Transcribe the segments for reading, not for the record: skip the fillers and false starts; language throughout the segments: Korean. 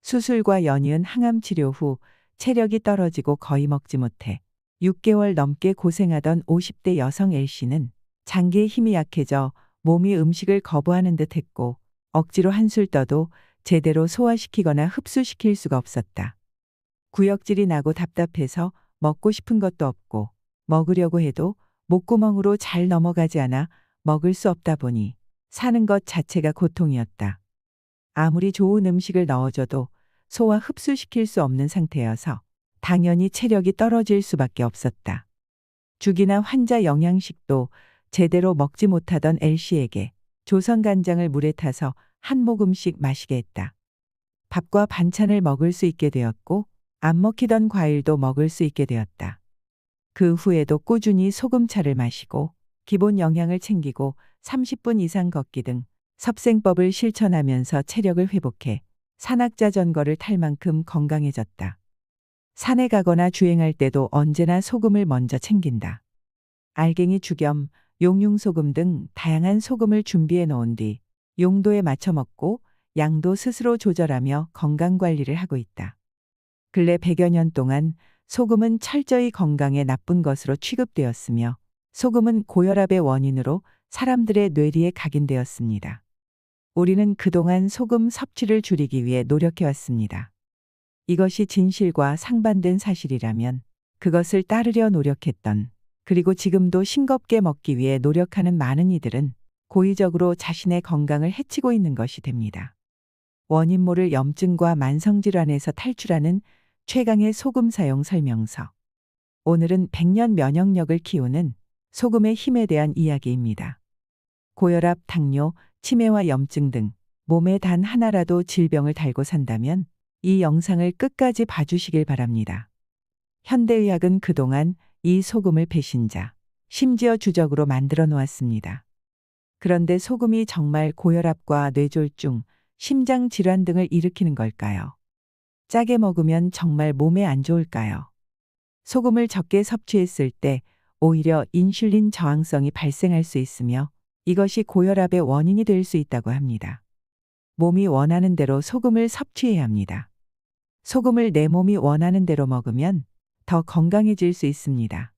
수술과 연이은 항암 치료 후 체력이 떨어지고 거의 먹지 못해 6개월 넘게 고생하던 50대 여성 L씨는 장기의 힘이 약해져 몸이 음식을 거부하는 듯 했고 억지로 한술 떠도 제대로 소화시키거나 흡수시킬 수가 없었다. 구역질이 나고 답답해서 먹고 싶은 것도 없고 먹으려고 해도 목구멍으로 잘 넘어가지 않아 먹을 수 없다 보니 사는 것 자체가 고통이었다. 아무리 좋은 음식을 넣어줘도 소화 흡수시킬 수 없는 상태여서 당연히 체력이 떨어질 수밖에 없었다. 죽이나 환자 영양식도 제대로 먹지 못하던 L씨에게 조선간장을 물에 타서 한 모금씩 마시게 했다. 밥과 반찬을 먹을 수 있게 되었고 안 먹히던 과일도 먹을 수 있게 되었다. 그 후에도 꾸준히 소금차를 마시고 기본 영양을 챙기고 30분 이상 걷기 등 섭생법을 실천하면서 체력을 회복해 산악자전거를 탈 만큼 건강해졌다. 산에 가거나 주행할 때도 언제나 소금을 먼저 챙긴다. 알갱이 죽염, 용융소금 등 다양한 소금을 준비해 놓은 뒤 용도에 맞춰 먹고 양도 스스로 조절하며 건강관리를 하고 있다. 근래 100여 년 동안 소금은 철저히 건강에 나쁜 것으로 취급되었으며 소금은 고혈압의 원인으로 사람들의 뇌리에 각인되었습니다. 우리는 그동안 소금 섭취를 줄이기 위해 노력해왔습니다. 이것이 진실과 상반된 사실이라면 그것을 따르려 노력했던, 그리고 지금도 싱겁게 먹기 위해 노력하는 많은 이들은 고의적으로 자신의 건강을 해치고 있는 것이 됩니다. 원인 모를 염증과 만성질환에서 탈출하는 최강의 소금 사용 설명서. 오늘은 100년 면역력을 키우는 소금의 힘에 대한 이야기입니다. 고혈압, 당뇨, 치매와 염증 등 몸에 단 하나라도 질병을 달고 산다면 이 영상을 끝까지 봐주시길 바랍니다. 현대의학은 그동안 이 소금을 배신자, 심지어 주적으로 만들어 놓았습니다. 그런데 소금이 정말 고혈압과 뇌졸중, 심장 질환 등을 일으키는 걸까요? 짜게 먹으면 정말 몸에 안 좋을까요? 소금을 적게 섭취했을 때 오히려 인슐린 저항성이 발생할 수 있으며 이것이 고혈압의 원인이 될 수 있다고 합니다. 몸이 원하는 대로 소금을 섭취해야 합니다. 소금을 내 몸이 원하는 대로 먹으면 더 건강해질 수 있습니다.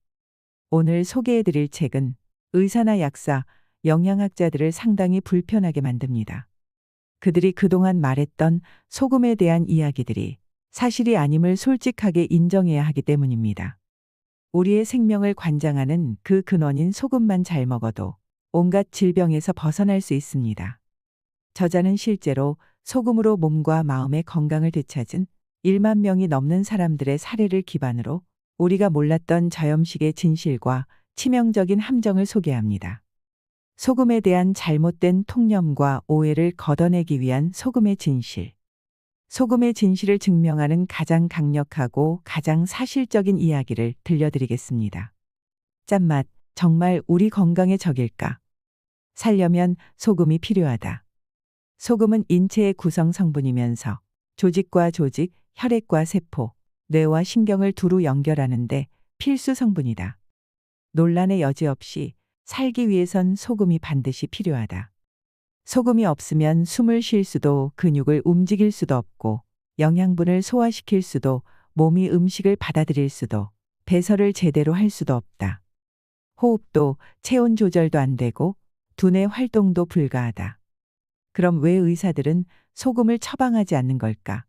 오늘 소개해드릴 책은 의사나 약사, 영양학자들을 상당히 불편하게 만듭니다. 그들이 그동안 말했던 소금에 대한 이야기들이 사실이 아님을 솔직하게 인정해야 하기 때문입니다. 우리의 생명을 관장하는 그 근원인 소금만 잘 먹어도 온갖 질병에서 벗어날 수 있습니다. 저자는 실제로 소금으로 몸과 마음의 건강을 되찾은 1만 명이 넘는 사람들의 사례를 기반으로 우리가 몰랐던 저염식의 진실과 치명적인 함정을 소개합니다. 소금에 대한 잘못된 통념과 오해를 걷어내기 위한 소금의 진실. 소금의 진실을 증명하는 가장 강력하고 가장 사실적인 이야기를 들려드리겠습니다. 짠맛, 정말 우리 건강의 적일까? 살려면 소금이 필요하다. 소금은 인체의 구성 성분이면서 조직과 조직, 혈액과 세포, 뇌와 신경을 두루 연결하는데 필수 성분이다. 논란의 여지 없이 살기 위해선 소금이 반드시 필요하다. 소금이 없으면 숨을 쉴 수도 근육을 움직일 수도 없고 영양분을 소화시킬 수도 몸이 음식을 받아들일 수도 배설을 제대로 할 수도 없다. 호흡도 체온 조절도 안 되고 두뇌 활동도 불가하다. 그럼 왜 의사들은 소금을 처방하지 않는 걸까?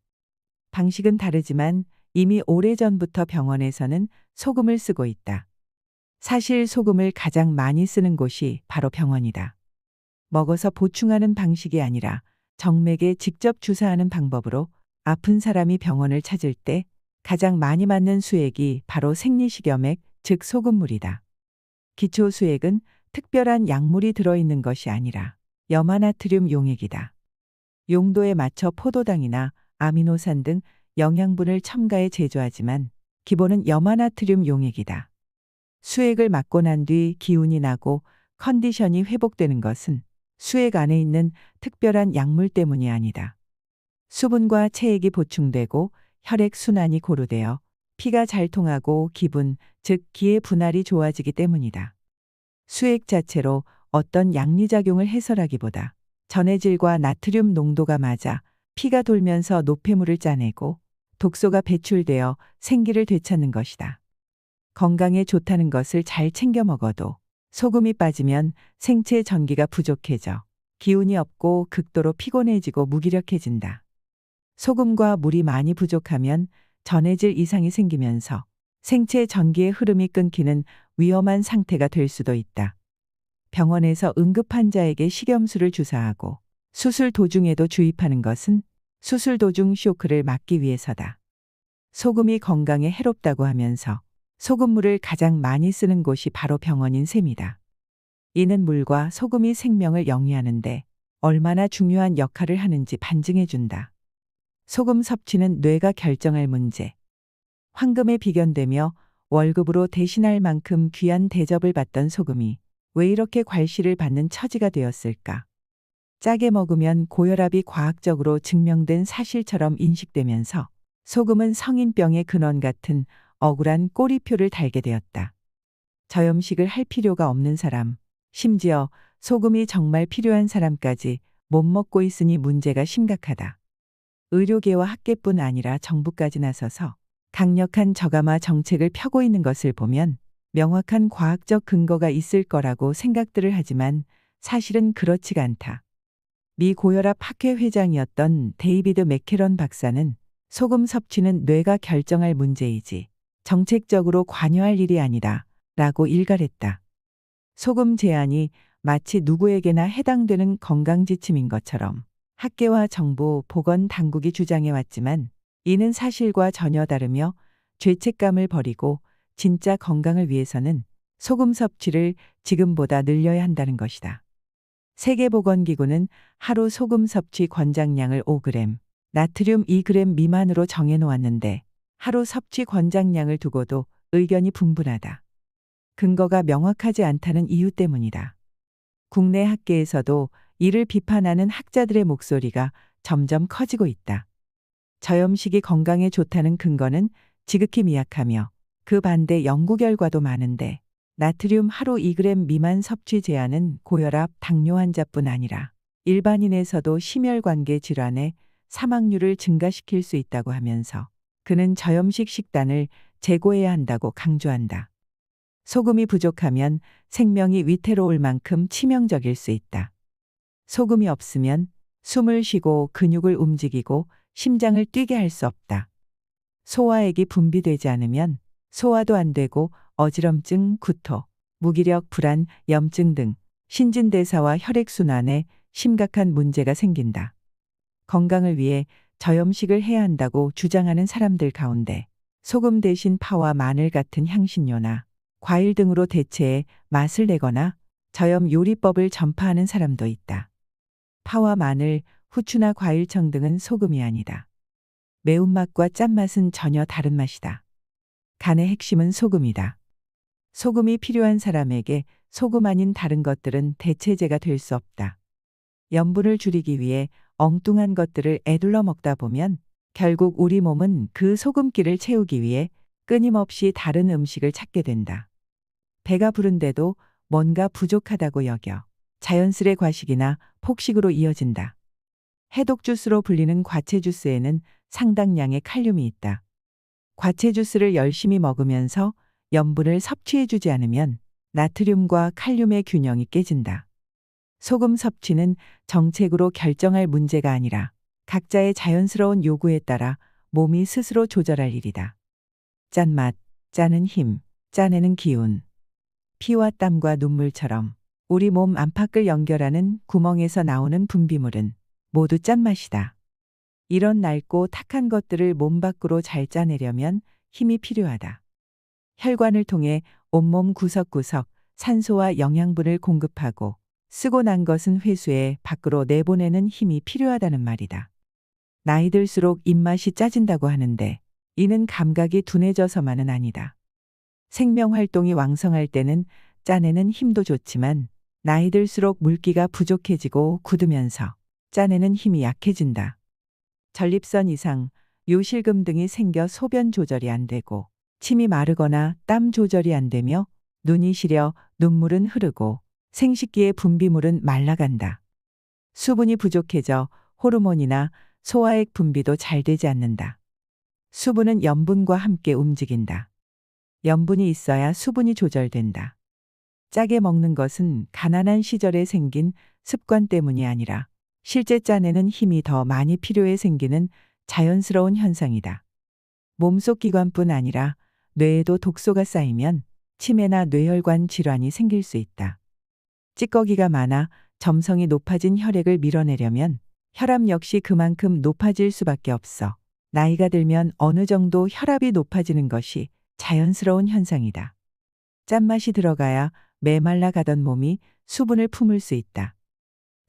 방식은 다르지만 이미 오래전부터 병원에서는 소금을 쓰고 있다. 사실 소금을 가장 많이 쓰는 곳이 바로 병원이다. 먹어서 보충하는 방식이 아니라 정맥에 직접 주사하는 방법으로 아픈 사람이 병원을 찾을 때 가장 많이 맞는 수액이 바로 생리식염액, 즉 소금물이다. 기초수액은 특별한 약물이 들어있는 것이 아니라 염화나트륨 용액이다. 용도에 맞춰 포도당이나 아미노산 등 영양분을 첨가해 제조하지만 기본은 염화나트륨 용액이다. 수액을 맞고 난 뒤 기운이 나고 컨디션이 회복되는 것은 수액 안에 있는 특별한 약물 때문이 아니다. 수분과 체액이 보충되고 혈액 순환이 고루되어 피가 잘 통하고 기분, 즉 기의 분할이 좋아지기 때문이다. 수액 자체로 어떤 양리작용을 해설하기보다 전해질과 나트륨 농도가 맞아 피가 돌면서 노폐물을 짜내고 독소가 배출되어 생기를 되찾는 것이다. 건강에 좋다는 것을 잘 챙겨 먹어도 소금이 빠지면 생체 전기가 부족해져 기운이 없고 극도로 피곤해지고 무기력해진다. 소금과 물이 많이 부족하면 전해질 이상이 생기면서 생체 전기의 흐름이 끊기는 위험한 상태가 될 수도 있다. 병원에서 응급 환자에게 식염수를 주사하고 수술 도중에도 주입하는 것은 수술 도중 쇼크를 막기 위해서다. 소금이 건강에 해롭다고 하면서 소금물을 가장 많이 쓰는 곳이 바로 병원인 셈이다. 이는 물과 소금이 생명을 영위하는데 얼마나 중요한 역할을 하는지 반증해준다. 소금 섭취는 뇌가 결정할 문제. 황금에 비견되며 월급으로 대신할 만큼 귀한 대접을 받던 소금이 왜 이렇게 괄시를 받는 처지가 되었을까? 짜게 먹으면 고혈압이 과학적으로 증명된 사실처럼 인식되면서 소금은 성인병의 근원 같은 억울한 꼬리표를 달게 되었다. 저염식을 할 필요가 없는 사람, 심지어 소금이 정말 필요한 사람까지 못 먹고 있으니 문제가 심각하다. 의료계와 학계뿐 아니라 정부까지 나서서 강력한 저감화 정책을 펴고 있는 것을 보면 명확한 과학적 근거가 있을 거라고 생각들을 하지만 사실은 그렇지가 않다. 미 고혈압 학회 회장이었던 데이비드 맥케런 박사는 소금 섭취는 뇌가 결정할 문제이지 정책적으로 관여할 일이 아니다 라고 일갈했다. 소금 제한이 마치 누구에게나 해당되는 건강지침인 것처럼 학계와 정부, 보건당국이 주장해왔지만 이는 사실과 전혀 다르며 죄책감을 버리고 진짜 건강을 위해서는 소금 섭취를 지금보다 늘려야 한다는 것이다. 세계보건기구는 하루 소금 섭취 권장량을 5g, 나트륨 2g 미만으로 정해놓았는데 하루 섭취 권장량을 두고도 의견이 분분하다. 근거가 명확하지 않다는 이유 때문이다. 국내 학계에서도 이를 비판하는 학자들의 목소리가 점점 커지고 있다. 저염식이 건강에 좋다는 근거는 지극히 미약하며 그 반대 연구 결과도 많은데 나트륨 하루 2g 미만 섭취 제한은 고혈압, 당뇨 환자뿐 아니라 일반인에서도 심혈관계 질환의 사망률을 증가시킬 수 있다고 하면서 그는 저염식 식단을 제고해야 한다고 강조한다. 소금이 부족하면 생명이 위태로울 만큼 치명적일 수 있다. 소금이 없으면 숨을 쉬고 근육을 움직이고 심장을 뛰게 할 수 없다. 소화액이 분비되지 않으면 소화도 안 되고 어지럼증, 구토, 무기력, 불안, 염증 등 신진대사와 혈액순환에 심각한 문제가 생긴다. 건강을 위해 저염식을 해야 한다고 주장하는 사람들 가운데 소금 대신 파와 마늘 같은 향신료나 과일 등으로 대체해 맛을 내거나 저염 요리법을 전파하는 사람도 있다. 파와 마늘, 후추나 과일청 등은 소금이 아니다. 매운맛과 짠맛은 전혀 다른 맛이다. 간의 핵심은 소금이다. 소금이 필요한 사람에게 소금 아닌 다른 것들은 대체제가 될 수 없다. 염분을 줄이기 위해 엉뚱한 것들을 에둘러 먹다 보면 결국 우리 몸은 그 소금기를 채우기 위해 끊임없이 다른 음식을 찾게 된다. 배가 부른데도 뭔가 부족하다고 여겨 자연스레 과식이나 폭식으로 이어진다. 해독 주스로 불리는 과채 주스에는 상당량의 칼륨이 있다. 과채 주스를 열심히 먹으면서 염분을 섭취해주지 않으면 나트륨과 칼륨의 균형이 깨진다. 소금 섭취는 정책으로 결정할 문제가 아니라 각자의 자연스러운 요구에 따라 몸이 스스로 조절할 일이다. 짠맛, 짜는 힘, 짜내는 기운. 피와 땀과 눈물처럼 우리 몸 안팎을 연결하는 구멍에서 나오는 분비물은 모두 짠맛이다. 이런 낡고 탁한 것들을 몸 밖으로 잘 짜내려면 힘이 필요하다. 혈관을 통해 온몸 구석구석 산소와 영양분을 공급하고 쓰고 난 것은 회수해 밖으로 내보내는 힘이 필요하다는 말이다. 나이 들수록 입맛이 짜진다고 하는데 이는 감각이 둔해져서만은 아니다. 생명 활동이 왕성할 때는 짜내는 힘도 좋지만 나이 들수록 물기가 부족해지고 굳으면서 짜내는 힘이 약해진다. 전립선 이상, 요실금 등이 생겨 소변 조절이 안 되고 침이 마르거나 땀 조절이 안 되며 눈이 시려 눈물은 흐르고 생식기의 분비물은 말라간다. 수분이 부족해져 호르몬이나 소화액 분비도 잘 되지 않는다. 수분은 염분과 함께 움직인다. 염분이 있어야 수분이 조절된다. 짜게 먹는 것은 가난한 시절에 생긴 습관 때문이 아니라 실제 짠에는 힘이 더 많이 필요해 생기는 자연스러운 현상이다. 몸속 기관뿐 아니라 뇌에도 독소가 쌓이면 치매나 뇌혈관 질환이 생길 수 있다. 찌꺼기가 많아 점성이 높아진 혈액을 밀어내려면 혈압 역시 그만큼 높아질 수밖에 없어. 나이가 들면 어느 정도 혈압이 높아지는 것이 자연스러운 현상이다. 짠맛이 들어가야 메말라 가던 몸이 수분을 품을 수 있다.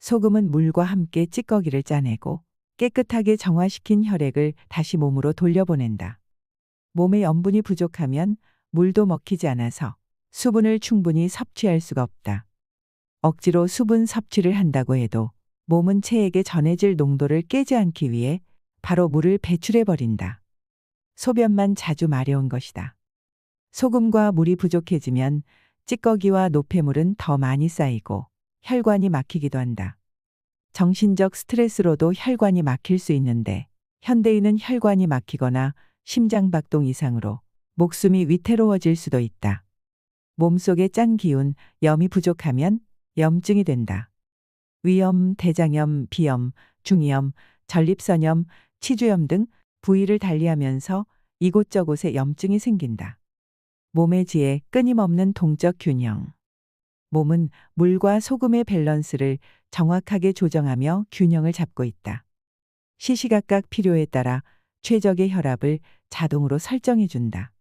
소금은 물과 함께 찌꺼기를 짜내고 깨끗하게 정화시킨 혈액을 다시 몸으로 돌려보낸다. 몸에 염분이 부족하면 물도 먹히지 않아서 수분을 충분히 섭취할 수가 없다. 억지로 수분 섭취를 한다고 해도 몸은 체액에 전해질 농도를 깨지 않기 위해 바로 물을 배출해 버린다. 소변만 자주 마려운 것이다. 소금과 물이 부족해지면 찌꺼기와 노폐물은 더 많이 쌓이고 혈관이 막히기도 한다. 정신적 스트레스로도 혈관이 막힐 수 있는데 현대인은 혈관이 막히거나 심장박동 이상으로 목숨이 위태로워질 수도 있다. 몸속의 짠 기운, 염이 부족하면 염증이 된다. 위염, 대장염, 비염, 중이염, 전립선염, 치주염 등 부위를 달리하면서 이곳저곳에 염증이 생긴다. 몸의 지혜, 끊임없는 동적 균형. 몸은 물과 소금의 밸런스를 정확하게 조정하며 균형을 잡고 있다. 시시각각 필요에 따라 최적의 혈압을 자동으로 설정해 준다.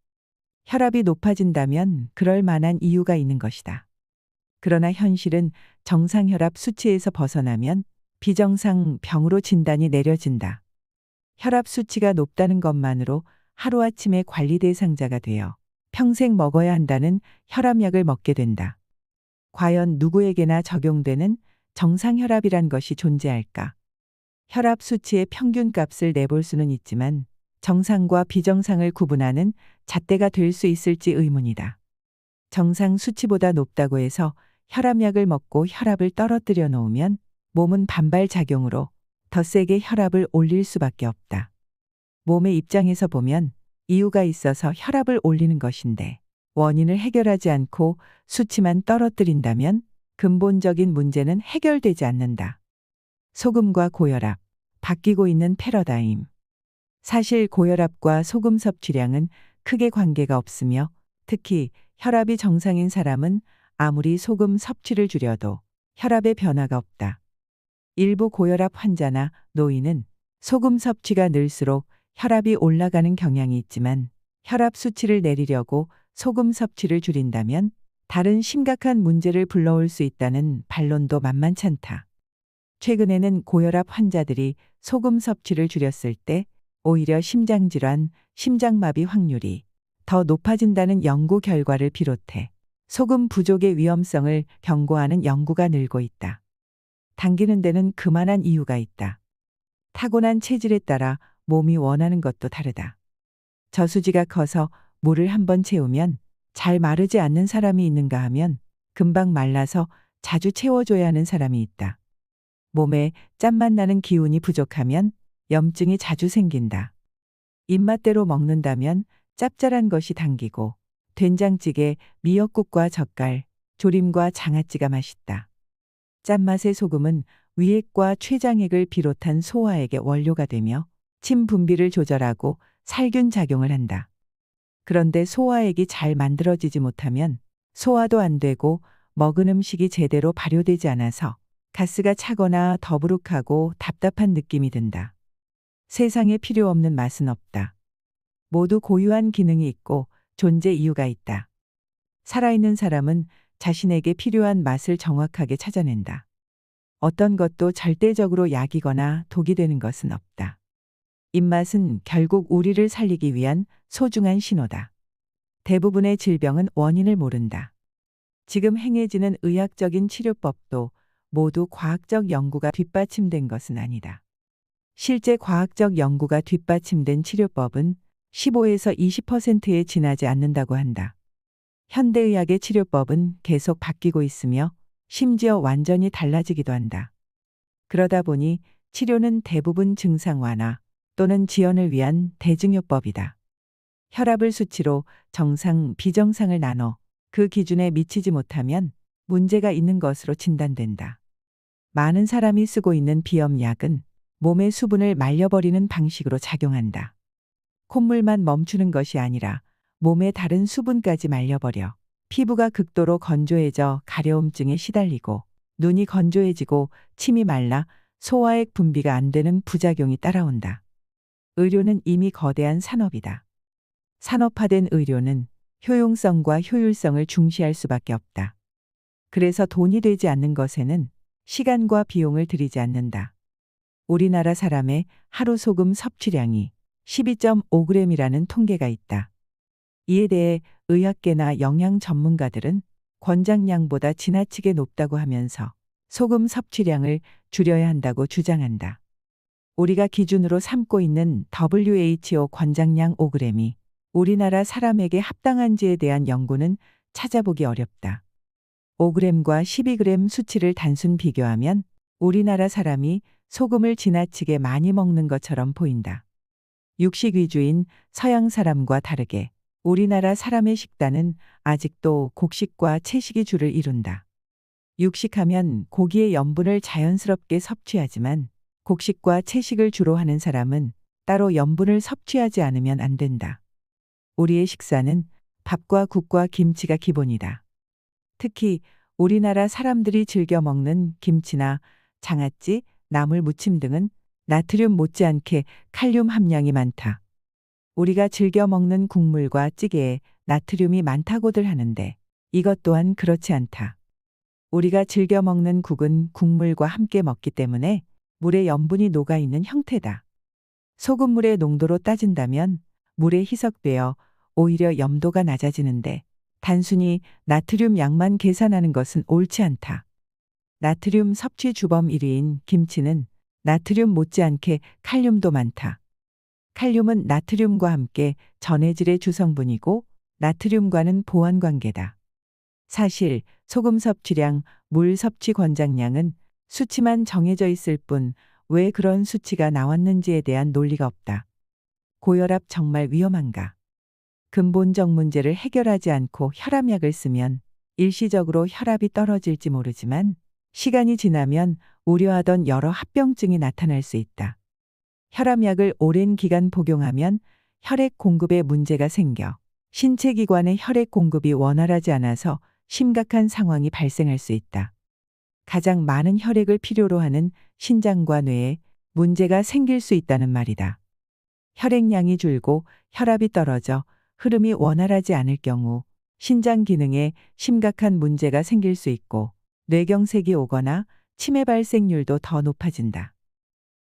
혈압이 높아진다면 그럴 만한 이유가 있는 것이다. 그러나 현실은 정상 혈압 수치에서 벗어나면 비정상 병으로 진단이 내려진다. 혈압 수치가 높다는 것만으로 하루아침에 관리 대상자가 되어 평생 먹어야 한다는 혈압약을 먹게 된다. 과연 누구에게나 적용되는 정상 혈압이란 것이 존재할까? 혈압 수치의 평균값을 내볼 수는 있지만 정상과 비정상을 구분하는 잣대가 될 수 있을지 의문이다. 정상 수치보다 높다고 해서 혈압약을 먹고 혈압을 떨어뜨려 놓으면 몸은 반발작용으로 더 세게 혈압을 올릴 수밖에 없다. 몸의 입장에서 보면 이유가 있어서 혈압을 올리는 것인데 원인을 해결하지 않고 수치만 떨어뜨린다면 근본적인 문제는 해결되지 않는다. 소금과 고혈압, 바뀌고 있는 패러다임. 사실 고혈압과 소금 섭취량은 크게 관계가 없으며 특히 혈압이 정상인 사람은 아무리 소금 섭취를 줄여도 혈압의 변화가 없다. 일부 고혈압 환자나 노인은 소금 섭취가 늘수록 혈압이 올라가는 경향이 있지만 혈압 수치를 내리려고 소금 섭취를 줄인다면 다른 심각한 문제를 불러올 수 있다는 반론도 만만찮다. 최근에는 고혈압 환자들이 소금 섭취를 줄였을 때 오히려 심장질환, 심장마비 확률이 더 높아진다는 연구 결과를 비롯해 소금 부족의 위험성을 경고하는 연구가 늘고 있다. 당기는 데는 그만한 이유가 있다. 타고난 체질에 따라 몸이 원하는 것도 다르다. 저수지가 커서 물을 한번 채우면 잘 마르지 않는 사람이 있는가 하면 금방 말라서 자주 채워줘야 하는 사람이 있다. 몸에 짠맛 나는 기운이 부족하면 염증이 자주 생긴다. 입맛대로 먹는다면 짭짤한 것이 당기고 된장찌개, 미역국과 젓갈, 조림과 장아찌가 맛있다. 짠맛의 소금은 위액과 췌장액을 비롯한 소화액의 원료가 되며 침 분비를 조절하고 살균 작용을 한다. 그런데 소화액이 잘 만들어지지 못하면 소화도 안 되고 먹은 음식이 제대로 발효되지 않아서 가스가 차거나 더부룩하고 답답한 느낌이 든다. 세상에 필요 없는 맛은 없다. 모두 고유한 기능이 있고 존재 이유가 있다. 살아있는 사람은 자신에게 필요한 맛을 정확하게 찾아낸다. 어떤 것도 절대적으로 약이거나 독이 되는 것은 없다. 입맛은 결국 우리를 살리기 위한 소중한 신호다. 대부분의 질병은 원인을 모른다. 지금 행해지는 의학적인 치료법도 모두 과학적 연구가 뒷받침된 것은 아니다. 실제 과학적 연구가 뒷받침된 치료법은 15에서 20%에 지나지 않는다고 한다. 현대의학의 치료법은 계속 바뀌고 있으며 심지어 완전히 달라지기도 한다. 그러다 보니 치료는 대부분 증상 완화 또는 지연을 위한 대증요법이다. 혈압을 수치로 정상, 비정상을 나눠 그 기준에 미치지 못하면 문제가 있는 것으로 진단된다. 많은 사람이 쓰고 있는 비염약은 몸의 수분을 말려버리는 방식으로 작용한다. 콧물만 멈추는 것이 아니라 몸의 다른 수분까지 말려버려 피부가 극도로 건조해져 가려움증에 시달리고 눈이 건조해지고 침이 말라 소화액 분비가 안 되는 부작용이 따라온다. 의료는 이미 거대한 산업이다. 산업화된 의료는 효용성과 효율성을 중시할 수밖에 없다. 그래서 돈이 되지 않는 것에는 시간과 비용을 들이지 않는다. 우리나라 사람의 하루 소금 섭취량이 12.5g이라는 통계가 있다. 이에 대해 의학계나 영양 전문가들은 권장량보다 지나치게 높다고 하면서 소금 섭취량을 줄여야 한다고 주장한다. 우리가 기준으로 삼고 있는 WHO 권장량 5g이 우리나라 사람에게 합당한지에 대한 연구는 찾아보기 어렵다. 5g과 12g 수치를 단순 비교하면 우리나라 사람이 소금을 지나치게 많이 먹는 것처럼 보인다. 육식 위주인 서양 사람과 다르게 우리나라 사람의 식단은 아직도 곡식과 채식이 주를 이룬다. 육식하면 고기의 염분을 자연스럽게 섭취하지만 곡식과 채식을 주로 하는 사람은 따로 염분을 섭취하지 않으면 안 된다. 우리의 식사는 밥과 국과 김치가 기본이다. 특히 우리나라 사람들이 즐겨 먹는 김치나 장아찌, 나물 무침 등은 나트륨 못지않게 칼륨 함량이 많다. 우리가 즐겨 먹는 국물과 찌개에 나트륨이 많다고들 하는데 이것 또한 그렇지 않다. 우리가 즐겨 먹는 국은 국물과 함께 먹기 때문에 물에 염분이 녹아있는 형태다. 소금물의 농도로 따진다면 물에 희석되어 오히려 염도가 낮아지는데 단순히 나트륨 양만 계산하는 것은 옳지 않다. 나트륨 섭취 주범 1위인 김치는 나트륨 못지않게 칼륨도 많다. 칼륨은 나트륨과 함께 전해질의 주성분이고 나트륨과는 보완관계다. 사실 소금 섭취량, 물 섭취 권장량은 수치만 정해져 있을 뿐 왜 그런 수치가 나왔는지에 대한 논리가 없다. 고혈압 정말 위험한가? 근본적 문제를 해결하지 않고 혈압약을 쓰면 일시적으로 혈압이 떨어질지 모르지만 시간이 지나면 우려하던 여러 합병증이 나타날 수 있다. 혈압약을 오랜 기간 복용하면 혈액 공급에 문제가 생겨 신체 기관의 혈액 공급이 원활하지 않아서 심각한 상황이 발생할 수 있다. 가장 많은 혈액을 필요로 하는 신장과 뇌에 문제가 생길 수 있다는 말이다. 혈액량이 줄고 혈압이 떨어져 흐름이 원활하지 않을 경우 신장 기능에 심각한 문제가 생길 수 있고 뇌경색이 오거나 치매 발생률도 더 높아진다.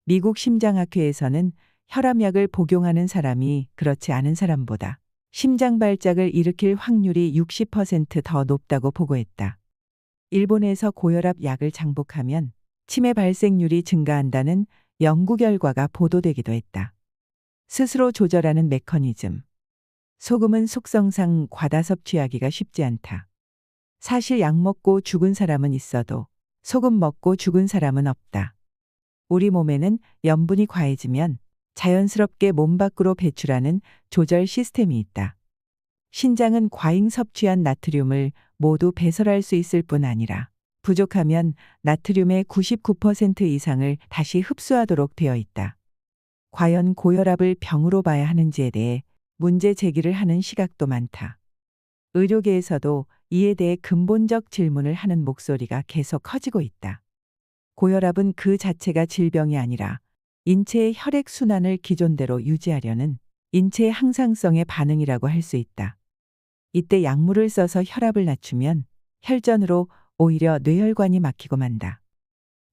미국 심장학회에서는 혈압약을 복용하는 사람이 그렇지 않은 사람보다 심장 발작을 일으킬 확률이 60% 더 높다고 보고했다. 일본에서 고혈압 약을 장복하면 치매 발생률이 증가한다는 연구 결과가 보도되기도 했다. 스스로 조절하는 메커니즘. 소금은 속성상 과다 섭취하기가 쉽지 않다. 사실 약 먹고 죽은 사람은 있어도 소금 먹고 죽은 사람은 없다. 우리 몸에는 염분이 과해지면 자연스럽게 몸 밖으로 배출하는 조절 시스템이 있다. 신장은 과잉 섭취한 나트륨을 모두 배설할 수 있을 뿐 아니라 부족하면 나트륨의 99% 이상을 다시 흡수하도록 되어 있다. 과연 고혈압을 병으로 봐야 하는지에 대해 문제 제기를 하는 시각도 많다. 의료계에서도 이에 대해 근본적 질문을 하는 목소리가 계속 커지고 있다. 고혈압은 그 자체가 질병이 아니라 인체의 혈액 순환을 기존대로 유지하려는 인체의 항상성의 반응이라고 할 수 있다. 이때 약물을 써서 혈압을 낮추면 혈전으로 오히려 뇌혈관이 막히고 만다.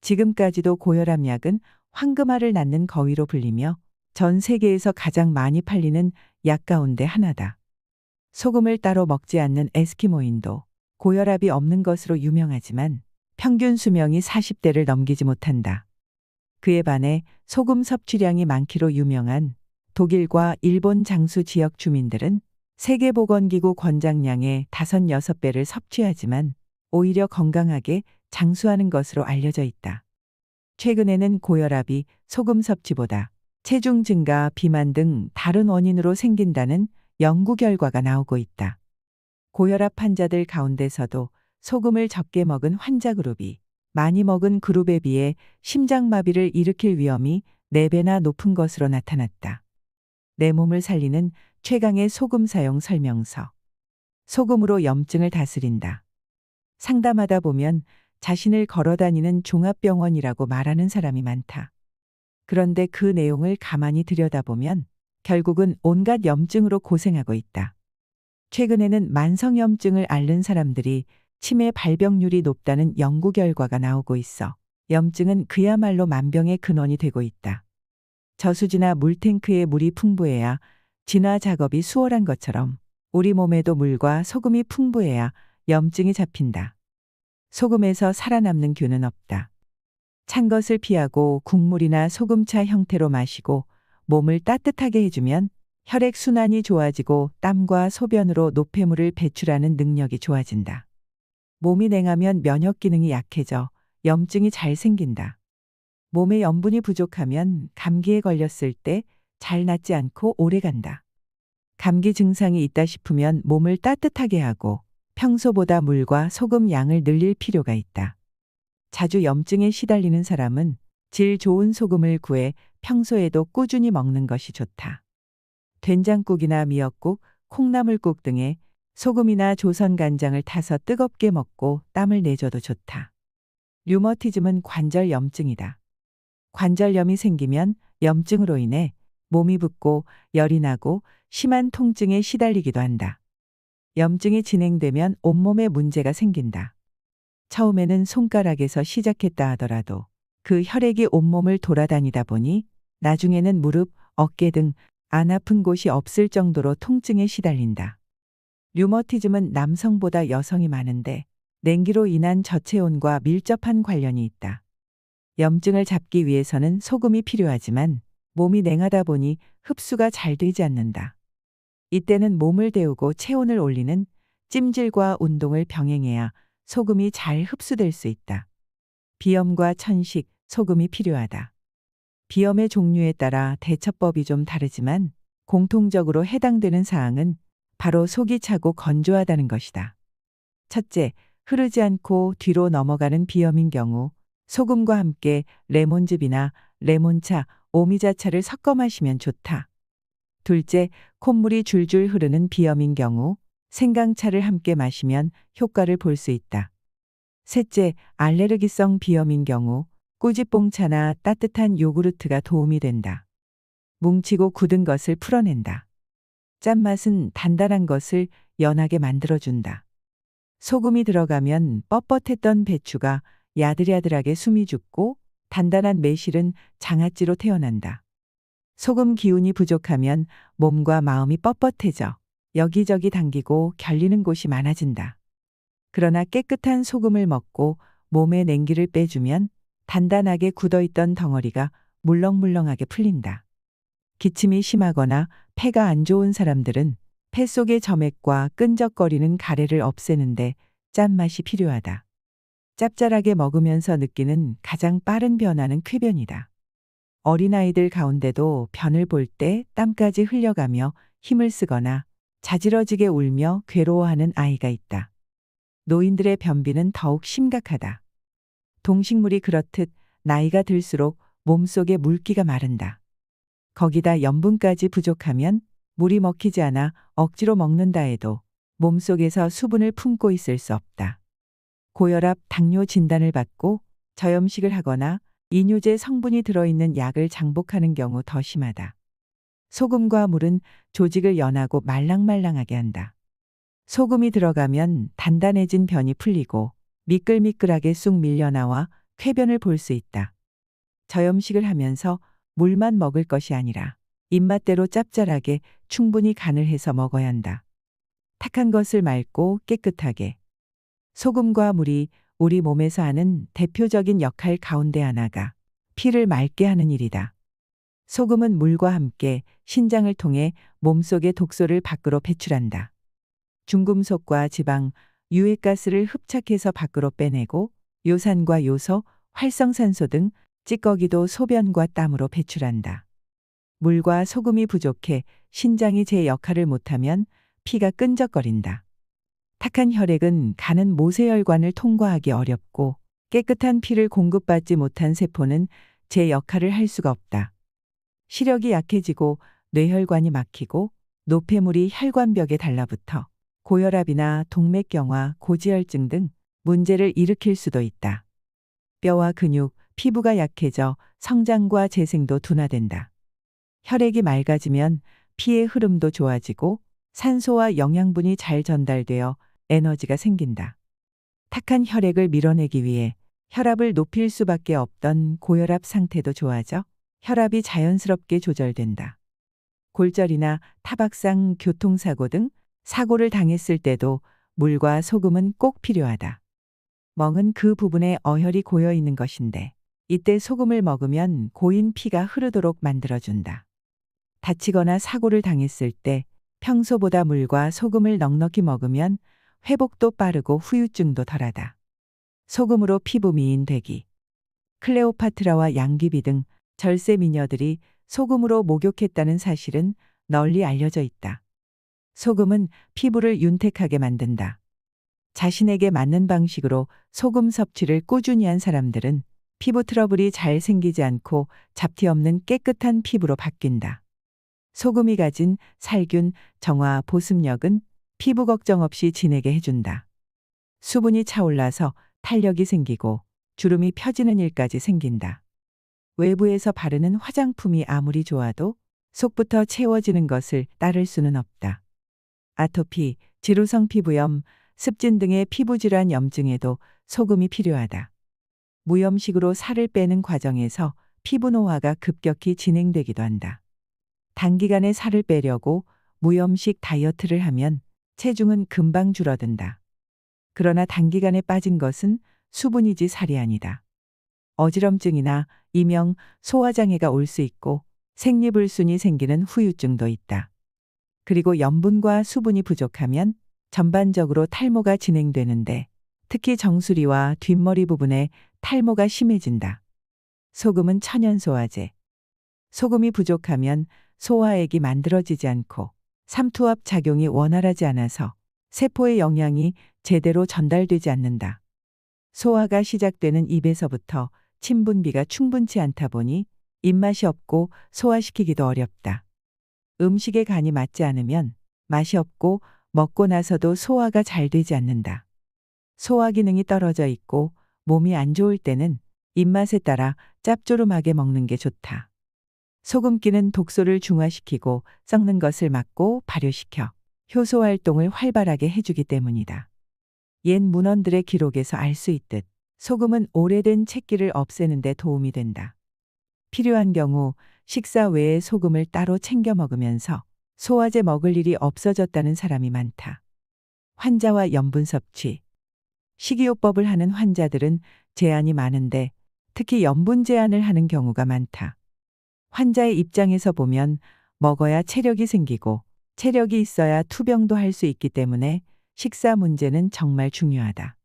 지금까지도 고혈압 약은 황금알을 낳는 거위로 불리며 전 세계에서 가장 많이 팔리는 약 가운데 하나다. 소금을 따로 먹지 않는 에스키모인도 고혈압이 없는 것으로 유명하지만 평균 수명이 40대를 넘기지 못한다. 그에 반해 소금 섭취량이 많기로 유명한 독일과 일본 장수 지역 주민들은 세계보건기구 권장량의 5~6배를 섭취하지만 오히려 건강하게 장수하는 것으로 알려져 있다. 최근에는 고혈압이 소금 섭취보다 체중 증가, 비만 등 다른 원인으로 생긴다는 연구 결과가 나오고 있다. 고혈압 환자들 가운데서도 소금을 적게 먹은 환자 그룹이 많이 먹은 그룹에 비해 심장마비를 일으킬 위험이 4배나 높은 것으로 나타났다. 내 몸을 살리는 최강의 소금 사용 설명서. 소금으로 염증을 다스린다. 상담하다 보면 자신을 걸어다니는 종합병원이라고 말하는 사람이 많다. 그런데 그 내용을 가만히 들여다보면 결국은 온갖 염증으로 고생하고 있다. 최근에는 만성염증을 앓는 사람들이 치매 발병률이 높다는 연구 결과가 나오고 있어 염증은 그야말로 만병의 근원이 되고 있다. 저수지나 물탱크에 물이 풍부해야 진화 작업이 수월한 것처럼 우리 몸에도 물과 소금이 풍부해야 염증이 잡힌다. 소금에서 살아남는 균은 없다. 찬 것을 피하고 국물이나 소금차 형태로 마시고 몸을 따뜻하게 해주면 혈액순환이 좋아지고 땀과 소변으로 노폐물을 배출하는 능력이 좋아진다. 몸이 냉하면 면역 기능이 약해져 염증이 잘 생긴다. 몸에 염분이 부족하면 감기에 걸렸을 때 잘 낫지 않고 오래 간다. 감기 증상이 있다 싶으면 몸을 따뜻하게 하고 평소보다 물과 소금 양을 늘릴 필요가 있다. 자주 염증에 시달리는 사람은 질 좋은 소금을 구해 평소에도 꾸준히 먹는 것이 좋다. 된장국이나 미역국, 콩나물국 등에 소금이나 조선간장을 타서 뜨겁게 먹고 땀을 내줘도 좋다. 류머티즘은 관절염증이다. 관절염이 생기면 염증으로 인해 몸이 붓고 열이 나고 심한 통증에 시달리기도 한다. 염증이 진행되면 온몸에 문제가 생긴다. 처음에는 손가락에서 시작했다 하더라도 그 혈액이 온몸을 돌아다니다 보니 나중에는 무릎, 어깨 등 안 아픈 곳이 없을 정도로 통증에 시달린다. 류머티즘은 남성보다 여성이 많은데 냉기로 인한 저체온과 밀접한 관련이 있다. 염증을 잡기 위해서는 소금이 필요하지만 몸이 냉하다 보니 흡수가 잘 되지 않는다. 이때는 몸을 데우고 체온을 올리는 찜질과 운동을 병행해야 소금이 잘 흡수될 수 있다. 비염과 천식, 소금이 필요하다. 비염의 종류에 따라 대처법이 좀 다르지만 공통적으로 해당되는 사항은 바로 속이 차고 건조하다는 것이다. 첫째, 흐르지 않고 뒤로 넘어가는 비염인 경우 소금과 함께 레몬즙이나 레몬차, 오미자차를 섞어 마시면 좋다. 둘째, 콧물이 줄줄 흐르는 비염인 경우 생강차를 함께 마시면 효과를 볼 수 있다. 셋째, 알레르기성 비염인 경우 꾸지뽕차나 따뜻한 요구르트가 도움이 된다. 뭉치고 굳은 것을 풀어낸다. 짠맛은 단단한 것을 연하게 만들어준다. 소금이 들어가면 뻣뻣했던 배추가 야들야들하게 숨이 죽고 단단한 매실은 장아찌로 태어난다. 소금 기운이 부족하면 몸과 마음이 뻣뻣해져 여기저기 당기고 결리는 곳이 많아진다. 그러나 깨끗한 소금을 먹고 몸의 냉기를 빼주면 단단하게 굳어있던 덩어리가 물렁물렁하게 풀린다. 기침이 심하거나 폐가 안 좋은 사람들은 폐 속의 점액과 끈적거리는 가래를 없애는데 짠맛이 필요하다. 짭짤하게 먹으면서 느끼는 가장 빠른 변화는 쾌변이다. 어린아이들 가운데도 변을 볼 때 땀까지 흘려가며 힘을 쓰거나 자지러지게 울며 괴로워하는 아이가 있다. 노인들의 변비는 더욱 심각하다. 동식물이 그렇듯 나이가 들수록 몸속에 물기가 마른다. 거기다 염분까지 부족하면 물이 먹히지 않아 억지로 먹는다 해도 몸속에서 수분을 품고 있을 수 없다. 고혈압, 당뇨 진단을 받고 저염식을 하거나 이뇨제 성분이 들어있는 약을 장복하는 경우 더 심하다. 소금과 물은 조직을 연하고 말랑말랑하게 한다. 소금이 들어가면 단단해진 변이 풀리고 미끌미끌하게 쑥 밀려나와 쾌변을 볼 수 있다. 저염식을 하면서 물만 먹을 것이 아니라 입맛대로 짭짤하게 충분히 간을 해서 먹어야 한다. 탁한 것을 맑고 깨끗하게. 소금과 물이 우리 몸에서 하는 대표적인 역할 가운데 하나가 피를 맑게 하는 일이다. 소금은 물과 함께 신장을 통해 몸속의 독소를 밖으로 배출한다. 중금속과 지방, 유해가스를 흡착해서 밖으로 빼내고 요산과 요소, 활성산소 등 찌꺼기도 소변과 땀으로 배출한다. 물과 소금이 부족해 신장이 제 역할을 못하면 피가 끈적거린다. 탁한 혈액은 가는 모세혈관을 통과하기 어렵고 깨끗한 피를 공급받지 못한 세포는 제 역할을 할 수가 없다. 시력이 약해지고 뇌혈관이 막히고 노폐물이 혈관벽에 달라붙어 고혈압이나 동맥경화, 고지혈증 등 문제를 일으킬 수도 있다. 뼈와 근육, 피부가 약해져 성장과 재생도 둔화된다. 혈액이 맑아지면 피의 흐름도 좋아지고 산소와 영양분이 잘 전달되어 에너지가 생긴다. 탁한 혈액을 밀어내기 위해 혈압을 높일 수밖에 없던 고혈압 상태도 좋아져 혈압이 자연스럽게 조절된다. 골절이나 타박상, 교통사고 등 사고를 당했을 때도 물과 소금은 꼭 필요하다. 멍은 그 부분에 어혈이 고여 있는 것인데 이때 소금을 먹으면 고인 피가 흐르도록 만들어준다. 다치거나 사고를 당했을 때 평소보다 물과 소금을 넉넉히 먹으면 회복도 빠르고 후유증도 덜하다. 소금으로 피부 미인되기. 클레오파트라와 양귀비 등 절세 미녀들이 소금으로 목욕했다는 사실은 널리 알려져 있다. 소금은 피부를 윤택하게 만든다. 자신에게 맞는 방식으로 소금 섭취를 꾸준히 한 사람들은 피부 트러블이 잘 생기지 않고 잡티 없는 깨끗한 피부로 바뀐다. 소금이 가진 살균, 정화, 보습력은 피부 걱정 없이 지내게 해준다. 수분이 차올라서 탄력이 생기고 주름이 펴지는 일까지 생긴다. 외부에서 바르는 화장품이 아무리 좋아도 속부터 채워지는 것을 따를 수는 없다. 아토피, 지루성 피부염, 습진 등의 피부질환 염증에도 소금이 필요하다. 무염식으로 살을 빼는 과정에서 피부 노화가 급격히 진행되기도 한다. 단기간에 살을 빼려고 무염식 다이어트를 하면 체중은 금방 줄어든다. 그러나 단기간에 빠진 것은 수분이지 살이 아니다. 어지럼증이나 이명 소화장애가 올 수 있고 생리불순이 생기는 후유증도 있다. 그리고 염분과 수분이 부족하면 전반적으로 탈모가 진행되는데 특히 정수리와 뒷머리 부분에 탈모가 심해진다. 소금은 천연소화제. 소금이 부족하면 소화액이 만들어지지 않고 삼투압 작용이 원활하지 않아서 세포의 영양이 제대로 전달되지 않는다. 소화가 시작되는 입에서부터 침분비가 충분치 않다 보니 입맛이 없고 소화시키기도 어렵다. 음식에 간이 맞지 않으면 맛이 없고 먹고 나서도 소화가 잘 되지 않는다. 소화 기능이 떨어져 있고 몸이 안 좋을 때는 입맛에 따라 짭조름하게 먹는 게 좋다. 소금기는 독소를 중화시키고 썩는 것을 막고 발효시켜 효소 활동을 활발하게 해주기 때문이다. 옛 문헌들의 기록에서 알 수 있듯 소금은 오래된 채기를 없애는 데 도움이 된다. 필요한 경우 식사 외에 소금을 따로 챙겨 먹으면서 소화제 먹을 일이 없어졌다는 사람이 많다. 환자와 염분 섭취. 식이요법을 하는 환자들은 제한이 많은데 특히 염분 제한을 하는 경우가 많다. 환자의 입장에서 보면 먹어야 체력이 생기고 체력이 있어야 투병도 할 수 있기 때문에 식사 문제는 정말 중요하다.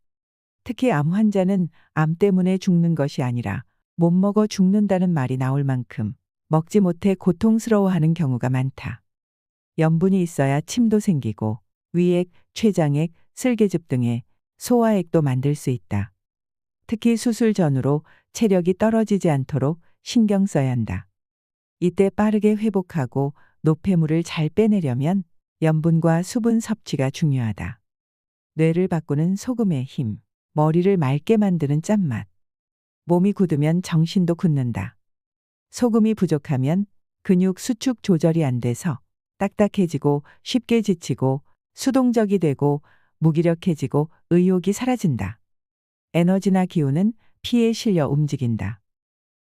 특히 암 환자는 암 때문에 죽는 것이 아니라 못 먹어 죽는다는 말이 나올 만큼 먹지 못해 고통스러워하는 경우가 많다. 염분이 있어야 침도 생기고 위액, 췌장액, 슬개즙 등의 소화액도 만들 수 있다. 특히 수술 전후로 체력이 떨어지지 않도록 신경 써야 한다. 이때 빠르게 회복하고 노폐물을 잘 빼내려면 염분과 수분 섭취가 중요하다. 뇌를 바꾸는 소금의 힘, 머리를 맑게 만드는 짠맛. 몸이 굳으면 정신도 굳는다. 소금이 부족하면 근육 수축 조절이 안 돼서 딱딱해지고 쉽게 지치고 수동적이 되고 무기력해지고 의욕이 사라진다. 에너지나 기운은 피에 실려 움직인다.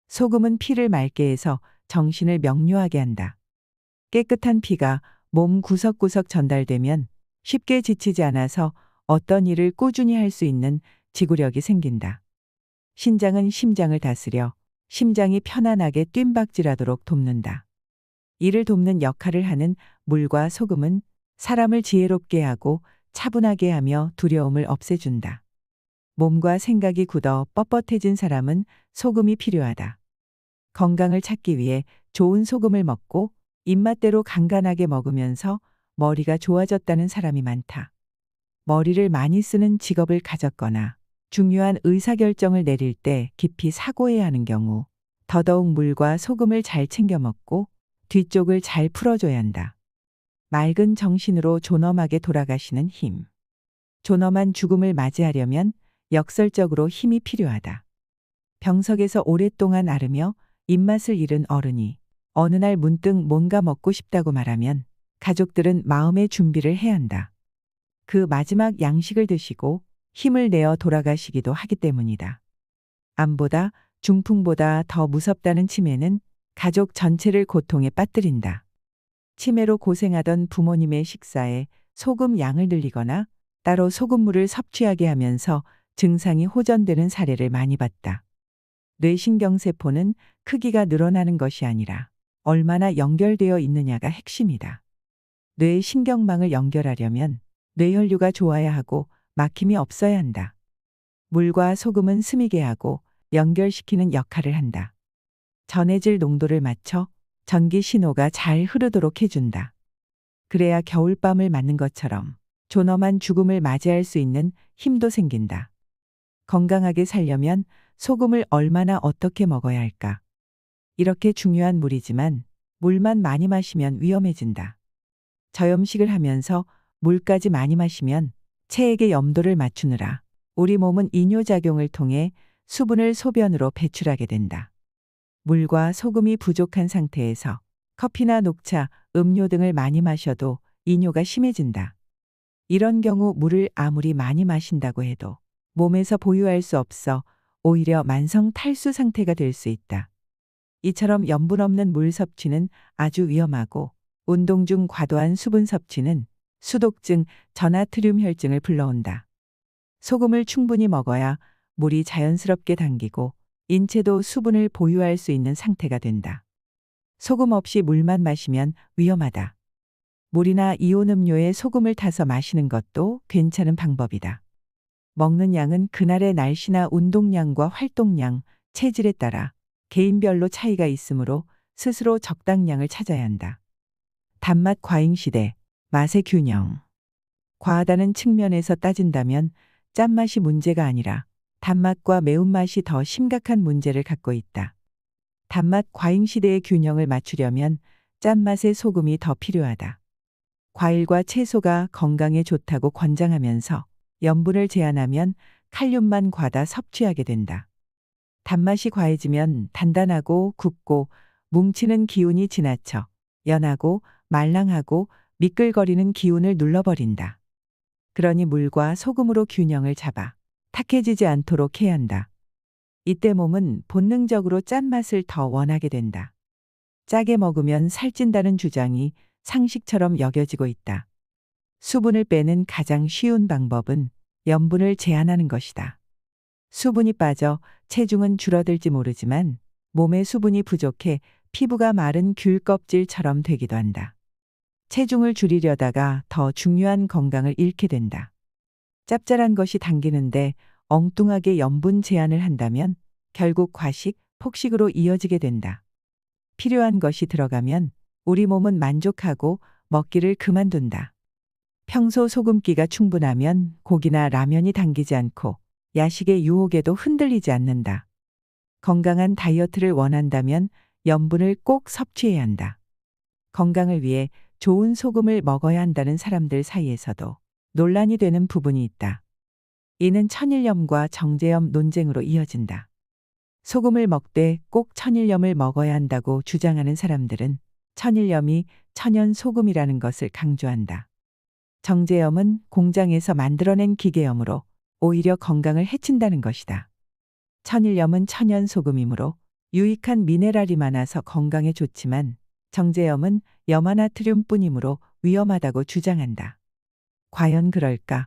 소금은 피를 맑게 해서 정신을 명료하게 한다. 깨끗한 피가 몸 구석구석 전달되면 쉽게 지치지 않아서 어떤 일을 꾸준히 할 수 있는 지구력이 생긴다. 신장은 심장을 다스려 심장이 편안하게 뜀박질하도록 돕는다. 이를 돕는 역할을 하는 물과 소금은 사람을 지혜롭게 하고 차분하게 하며 두려움을 없애준다. 몸과 생각이 굳어 뻣뻣해진 사람은 소금이 필요하다. 건강을 찾기 위해 좋은 소금을 먹고 입맛대로 간간하게 먹으면서 머리가 좋아졌다는 사람이 많다. 머리를 많이 쓰는 직업을 가졌거나 중요한 의사결정을 내릴 때 깊이 사고해야 하는 경우 더더욱 물과 소금을 잘 챙겨 먹고 뒤쪽을 잘 풀어줘야 한다. 맑은 정신으로 존엄하게 돌아가시는 힘. 존엄한 죽음을 맞이하려면 역설적으로 힘이 필요하다. 병석에서 오랫동안 앓으며 입맛을 잃은 어른이 어느 날 문득 뭔가 먹고 싶다고 말하면 가족들은 마음의 준비를 해야 한다. 그 마지막 양식을 드시고 힘을 내어 돌아가시기도 하기 때문이다. 암보다 중풍보다 더 무섭다는 치매는 가족 전체를 고통에 빠뜨린다. 치매로 고생하던 부모님의 식사에 소금 양을 늘리거나 따로 소금물을 섭취하게 하면서 증상이 호전되는 사례를 많이 봤다. 뇌신경세포는 크기가 늘어나는 것이 아니라 얼마나 연결되어 있느냐가 핵심이다. 뇌의 신경망을 연결하려면 뇌혈류가 좋아야 하고 막힘이 없어야 한다. 물과 소금은 스미게 하고 연결시키는 역할을 한다. 전해질 농도를 맞춰 전기 신호가 잘 흐르도록 해준다. 그래야 겨울밤을 맞는 것처럼 존엄한 죽음을 맞이할 수 있는 힘도 생긴다. 건강하게 살려면 소금을 얼마나 어떻게 먹어야 할까? 이렇게 중요한 물이지만 물만 많이 마시면 위험해진다. 저염식을 하면서 물까지 많이 마시면 체액의 염도를 맞추느라 우리 몸은 이뇨작용을 통해 수분을 소변으로 배출하게 된다. 물과 소금이 부족한 상태에서 커피나 녹차, 음료 등을 많이 마셔도 이뇨가 심해진다. 이런 경우 물을 아무리 많이 마신다고 해도 몸에서 보유할 수 없어 오히려 만성 탈수 상태가 될 수 있다. 이처럼 염분 없는 물 섭취는 아주 위험하고 운동 중 과도한 수분 섭취는 수독증, 저나트륨 혈증을 불러온다. 소금을 충분히 먹어야 물이 자연스럽게 당기고 인체도 수분을 보유할 수 있는 상태가 된다. 소금 없이 물만 마시면 위험하다. 물이나 이온 음료에 소금을 타서 마시는 것도 괜찮은 방법이다. 먹는 양은 그날의 날씨나 운동량과 활동량, 체질에 따라 개인별로 차이가 있으므로 스스로 적당량을 찾아야 한다. 단맛 과잉 시대, 맛의 균형. 과하다는 측면에서 따진다면 짠맛이 문제가 아니라 단맛과 매운맛이 더 심각한 문제를 갖고 있다. 단맛 과잉 시대의 균형을 맞추려면 짠맛의 소금이 더 필요하다. 과일과 채소가 건강에 좋다고 권장하면서 염분을 제한하면 칼륨만 과다 섭취하게 된다. 단맛이 과해지면 단단하고 굽고 뭉치는 기운이 지나쳐 연하고 말랑하고 미끌거리는 기운을 눌러버린다. 그러니 물과 소금으로 균형을 잡아 탁해지지 않도록 해야 한다. 이때 몸은 본능적으로 짠맛을 더 원하게 된다. 짜게 먹으면 살찐다는 주장이 상식처럼 여겨지고 있다. 수분을 빼는 가장 쉬운 방법은 염분을 제한하는 것이다. 수분이 빠져 체중은 줄어들지 모르지만 몸에 수분이 부족해 피부가 마른 귤 껍질처럼 되기도 한다. 체중을 줄이려다가 더 중요한 건강을 잃게 된다. 짭짤한 것이 당기는데 엉뚱하게 염분 제한을 한다면 결국 과식, 폭식으로 이어지게 된다. 필요한 것이 들어가면 우리 몸은 만족하고 먹기를 그만둔다. 평소 소금기가 충분하면 고기나 라면이 당기지 않고 야식의 유혹에도 흔들리지 않는다. 건강한 다이어트를 원한다면 염분을 꼭 섭취해야 한다. 건강을 위해 좋은 소금을 먹어야 한다는 사람들 사이에서도 논란이 되는 부분이 있다. 이는 천일염과 정제염 논쟁으로 이어진다. 소금을 먹되 꼭 천일염을 먹어야 한다고 주장하는 사람들은 천일염이 천연 소금이라는 것을 강조한다. 정제염은 공장에서 만들어낸 기계염으로 오히려 건강을 해친다는 것이다. 천일염은 천연 소금이므로 유익한 미네랄이 많아서 건강에 좋지만 정제염은 염화나트륨뿐이므로 위험하다고 주장한다. 과연 그럴까?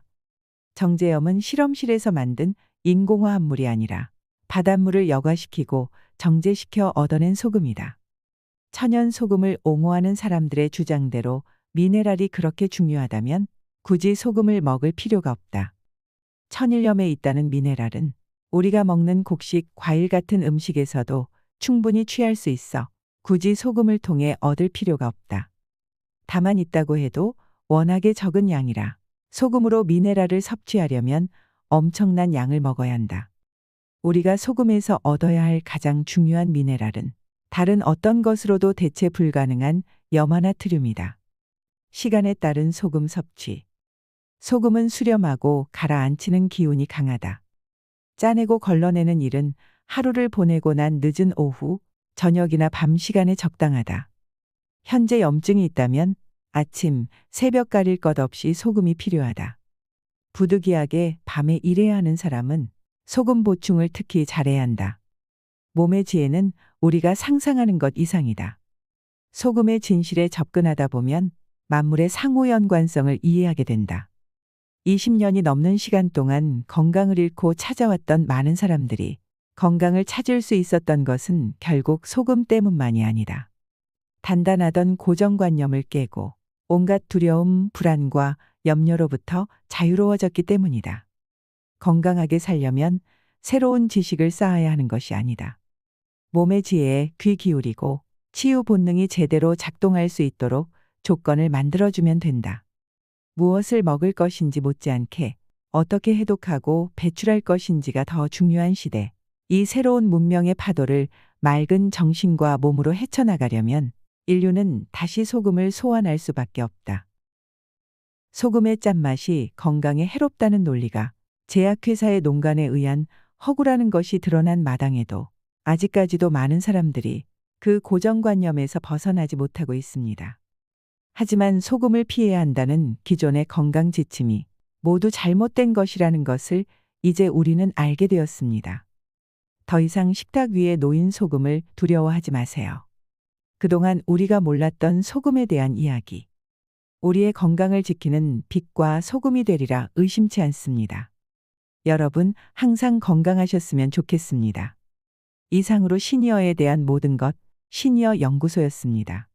정제염은 실험실에서 만든 인공화합물이 아니라 바닷물을 여과시키고 정제시켜 얻어낸 소금이다. 천연 소금을 옹호하는 사람들의 주장대로 미네랄이 그렇게 중요하다면 굳이 소금을 먹을 필요가 없다. 천일염에 있다는 미네랄은 우리가 먹는 곡식, 과일 같은 음식에서도 충분히 취할 수 있어 굳이 소금을 통해 얻을 필요가 없다. 다만 있다고 해도 워낙에 적은 양이라 소금으로 미네랄을 섭취하려면 엄청난 양을 먹어야 한다. 우리가 소금에서 얻어야 할 가장 중요한 미네랄은 다른 어떤 것으로도 대체 불가능한 염화나트륨이다. 시간에 따른 소금 섭취. 소금은 수렴하고 가라앉히는 기운이 강하다. 짜내고 걸러내는 일은 하루를 보내고 난 늦은 오후, 저녁이나 밤 시간에 적당하다. 현재 염증이 있다면 아침, 새벽 가릴 것 없이 소금이 필요하다. 부득이하게 밤에 일해야 하는 사람은 소금 보충을 특히 잘해야 한다. 몸의 지혜는 우리가 상상하는 것 이상이다. 소금의 진실에 접근하다 보면 만물의 상호 연관성을 이해하게 된다. 20년이 넘는 시간 동안 건강을 잃고 찾아왔던 많은 사람들이 건강을 찾을 수 있었던 것은 결국 소금 때문만이 아니다. 단단하던 고정관념을 깨고 온갖 두려움, 불안과 염려로부터 자유로워졌기 때문이다. 건강하게 살려면 새로운 지식을 쌓아야 하는 것이 아니다. 몸의 지혜에 귀 기울이고 치유 본능이 제대로 작동할 수 있도록 조건을 만들어주면 된다. 무엇을 먹을 것인지 못지않게 어떻게 해독하고 배출할 것인지가 더 중요한 시대. 이 새로운 문명의 파도를 맑은 정신과 몸으로 헤쳐나가려면 인류는 다시 소금을 소환할 수밖에 없다. 소금의 짠맛이 건강에 해롭다는 논리가 제약회사의 농간에 의한 허구라는 것이 드러난 마당에도 아직까지도 많은 사람들이 그 고정관념에서 벗어나지 못하고 있습니다. 하지만 소금을 피해야 한다는 기존의 건강 지침이 모두 잘못된 것이라는 것을 이제 우리는 알게 되었습니다. 더 이상 식탁 위에 놓인 소금을 두려워하지 마세요. 그동안 우리가 몰랐던 소금에 대한 이야기. 우리의 건강을 지키는 빛과 소금이 되리라 의심치 않습니다. 여러분 항상 건강하셨으면 좋겠습니다. 이상으로 시니어에 대한 모든 것 시니어 연구소였습니다.